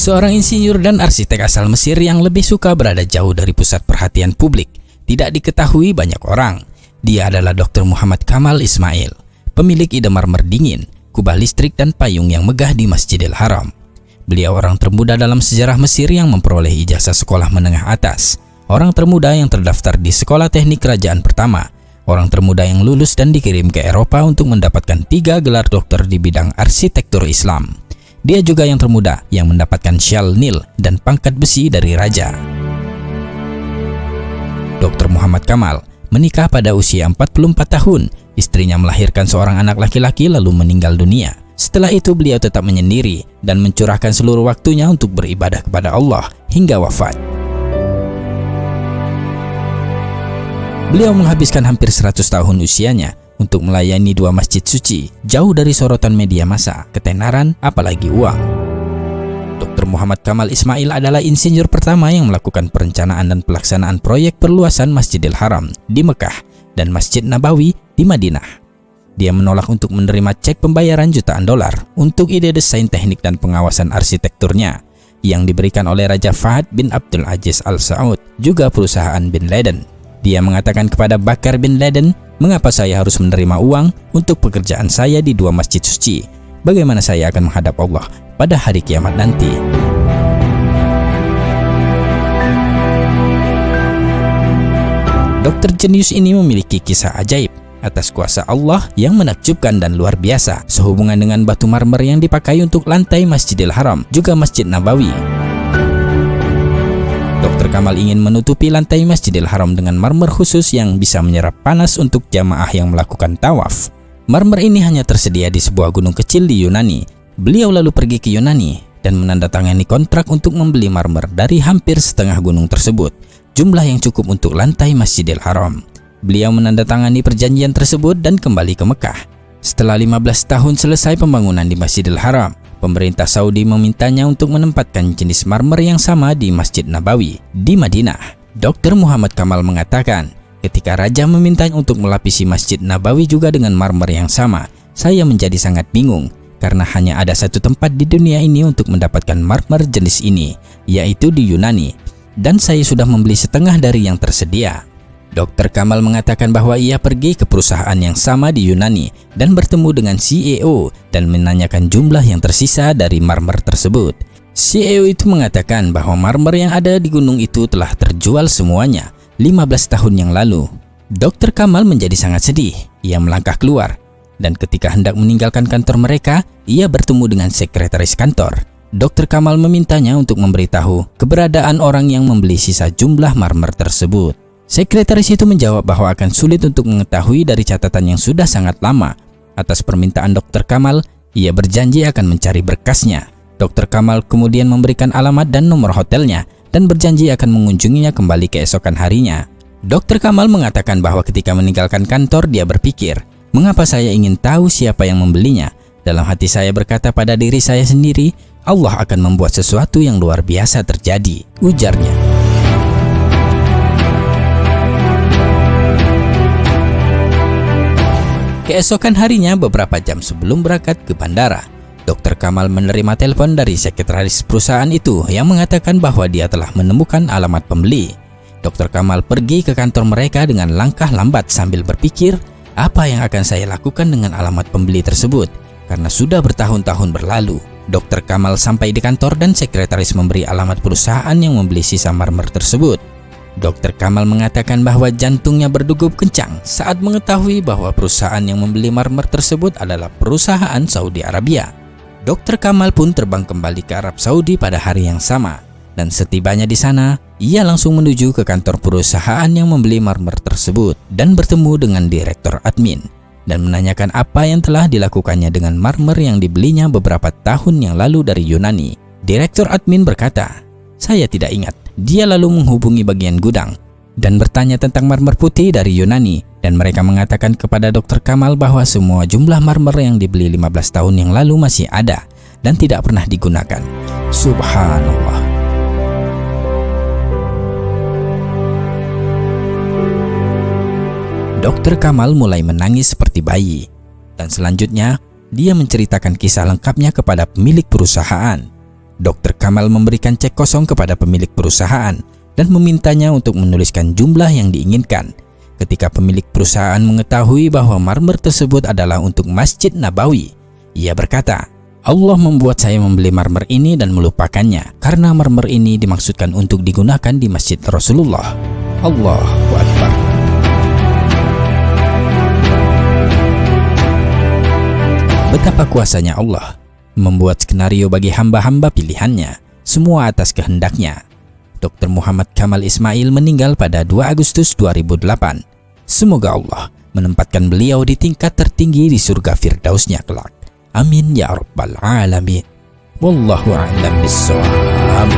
Seorang insinyur dan arsitek asal Mesir yang lebih suka berada jauh dari pusat perhatian publik. Tidak diketahui banyak orang. Dia adalah Dr. Muhammad Kamal Ismail, pemilik ide marmer dingin, kubah listrik dan payung yang megah di Masjidil Haram. Beliau orang termuda dalam sejarah Mesir yang memperoleh ijazah sekolah menengah atas, orang termuda yang terdaftar di sekolah teknik kerajaan pertama, orang termuda yang lulus dan dikirim ke Eropa untuk mendapatkan 3 gelar dokter di bidang arsitektur Islam. Dia juga yang termuda yang mendapatkan syal Nil dan pangkat besi dari raja. Dr. Muhammad Kamal menikah pada usia 44 tahun. Istrinya melahirkan seorang anak laki-laki lalu meninggal dunia. Setelah itu beliau tetap menyendiri dan mencurahkan seluruh waktunya untuk beribadah kepada Allah hingga wafat. Beliau menghabiskan hampir 100 tahun usianya untuk melayani 2 masjid suci, jauh dari sorotan media massa, ketenaran, apalagi uang. Dr. Muhammad Kamal Ismail adalah insinyur pertama yang melakukan perencanaan dan pelaksanaan proyek perluasan Masjidil Haram di Mekah dan Masjid Nabawi di Madinah. Dia menolak untuk menerima cek pembayaran jutaan dolar untuk ide desain teknik dan pengawasan arsitekturnya yang diberikan oleh Raja Fahd bin Abdul Aziz Al Saud, juga perusahaan Bin Laden. Dia mengatakan kepada Bakar bin Laden, "Mengapa saya harus menerima uang untuk pekerjaan saya di 2 masjid suci? Bagaimana saya akan menghadap Allah pada hari kiamat nanti?" Dokter jenius ini memiliki kisah ajaib atas kuasa Allah yang menakjubkan dan luar biasa sehubungan dengan batu marmer yang dipakai untuk lantai Masjidil Haram, juga Masjid Nabawi. Dr. Kamal ingin menutupi lantai Masjidil Haram dengan marmer khusus yang bisa menyerap panas untuk jamaah yang melakukan tawaf. Marmer ini hanya tersedia di sebuah gunung kecil di Yunani. Beliau lalu pergi ke Yunani dan menandatangani kontrak untuk membeli marmer dari hampir setengah gunung tersebut, jumlah yang cukup untuk lantai Masjidil Haram. Beliau menandatangani perjanjian tersebut dan kembali ke Mekah. Setelah 15 tahun selesai pembangunan di Masjidil Haram, pemerintah Saudi memintanya untuk menempatkan jenis marmer yang sama di Masjid Nabawi di Madinah. Dr. Muhammad Kamal mengatakan, ketika raja memintanya untuk melapisi Masjid Nabawi juga dengan marmer yang sama, saya menjadi sangat bingung karena hanya ada satu tempat di dunia ini untuk mendapatkan marmer jenis ini, yaitu di Yunani, dan saya sudah membeli setengah dari yang tersedia. Dr. Kamal mengatakan bahwa ia pergi ke perusahaan yang sama di Yunani dan bertemu dengan CEO dan menanyakan jumlah yang tersisa dari marmer tersebut. CEO itu mengatakan bahwa marmer yang ada di gunung itu telah terjual semuanya 15 tahun yang lalu. Dr. Kamal menjadi sangat sedih. Ia melangkah keluar dan ketika hendak meninggalkan kantor mereka, ia bertemu dengan sekretaris kantor. Dr. Kamal memintanya untuk memberitahu keberadaan orang yang membeli sisa jumlah marmer tersebut. Sekretaris itu menjawab bahwa akan sulit untuk mengetahui dari catatan yang sudah sangat lama. Atas permintaan Dr. Kamal, ia berjanji akan mencari berkasnya. Dr. Kamal kemudian memberikan alamat dan nomor hotelnya dan berjanji akan mengunjunginya kembali keesokan harinya. Dr. Kamal mengatakan bahwa ketika meninggalkan kantor dia berpikir, "Mengapa saya ingin tahu siapa yang membelinya? Dalam hati saya berkata pada diri saya sendiri, Allah akan membuat sesuatu yang luar biasa terjadi," ujarnya. Keesokan harinya, beberapa jam sebelum berangkat ke bandara, Dr. Kamal menerima telepon dari sekretaris perusahaan itu yang mengatakan bahwa dia telah menemukan alamat pembeli. Dr. Kamal pergi ke kantor mereka dengan langkah lambat sambil berpikir, apa yang akan saya lakukan dengan alamat pembeli tersebut? Karena sudah bertahun-tahun berlalu. Dr. Kamal sampai di kantor dan sekretaris memberi alamat perusahaan yang membeli sisa marmer tersebut. Dr. Kamal mengatakan bahwa jantungnya berdegup kencang saat mengetahui bahwa perusahaan yang membeli marmer tersebut adalah perusahaan Saudi Arabia. Dr. Kamal pun terbang kembali ke Arab Saudi pada hari yang sama, dan setibanya di sana, ia langsung menuju ke kantor perusahaan yang membeli marmer tersebut dan bertemu dengan direktur admin dan menanyakan apa yang telah dilakukannya dengan marmer yang dibelinya beberapa tahun yang lalu dari Yunani. Direktur admin berkata, "Saya tidak ingat." Dia lalu menghubungi bagian gudang dan bertanya tentang marmer putih dari Yunani, dan mereka mengatakan kepada Dr. Kamal bahwa semua jumlah marmer yang dibeli 15 tahun yang lalu masih ada dan tidak pernah digunakan. Subhanallah. Dr. Kamal mulai menangis seperti bayi, dan selanjutnya dia menceritakan kisah lengkapnya kepada pemilik perusahaan. Dr. Kamal memberikan cek kosong kepada pemilik perusahaan dan memintanya untuk menuliskan jumlah yang diinginkan. Ketika pemilik perusahaan mengetahui bahwa marmer tersebut adalah untuk Masjid Nabawi, ia berkata, Allah membuat saya membeli marmer ini dan melupakannya, karena marmer ini dimaksudkan untuk digunakan di Masjid Rasulullah. Allahu Akbar. Betapa kuasanya Allah membuat skenario bagi hamba-hamba pilihannya, semua atas kehendaknya. Dr. Muhammad Kamal Ismail meninggal pada 2 Agustus 2008. Semoga Allah menempatkan beliau di tingkat tertinggi di surga Firdausnya kelak. Amin ya rabbal alamin. Wallahu a'lam bissawab.